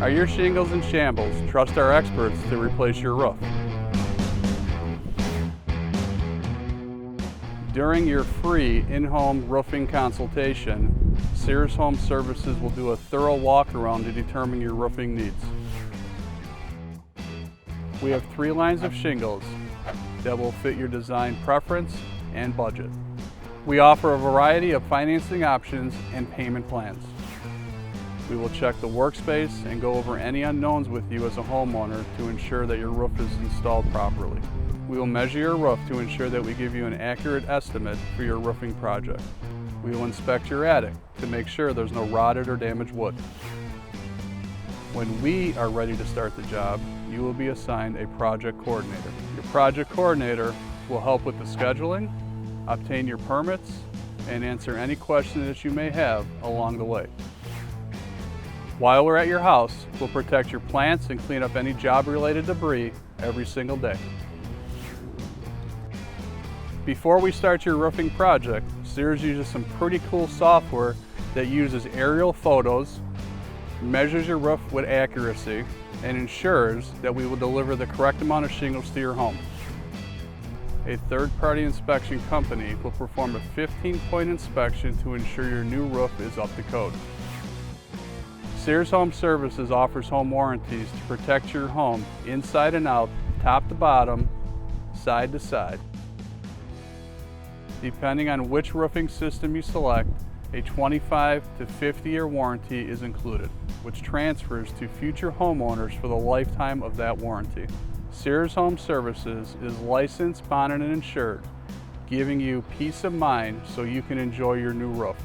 Are your shingles in shambles? Trust our experts to replace your roof. During your free in-home roofing consultation, Sears Home Services will do a thorough walk-around to determine your roofing needs. We have 3 lines of shingles that will fit your design preference and budget. We offer a variety of financing options and payment plans. We will check the workspace and go over any unknowns with you as a homeowner to ensure that your roof is installed properly. We will measure your roof to ensure that we give you an accurate estimate for your roofing project. We will inspect your attic to make sure there's no rotted or damaged wood. When we are ready to start the job, you will be assigned a project coordinator. Your project coordinator will help with the scheduling, obtain your permits, and answer any questions that you may have along the way. While we're at your house, we'll protect your plants and clean up any job-related debris every single day. Before we start your roofing project, Sears uses some pretty cool software that uses aerial photos, measures your roof with accuracy, and ensures that we will deliver the correct amount of shingles to your home. A third-party inspection company will perform a 15-point inspection to ensure your new roof is up to code. Sears Home Services offers home warranties to protect your home inside and out, top to bottom, side to side. Depending on which roofing system you select, a 25 to 50-year warranty is included, which transfers to future homeowners for the lifetime of that warranty. Sears Home Services is licensed, bonded, and insured, giving you peace of mind so you can enjoy your new roof.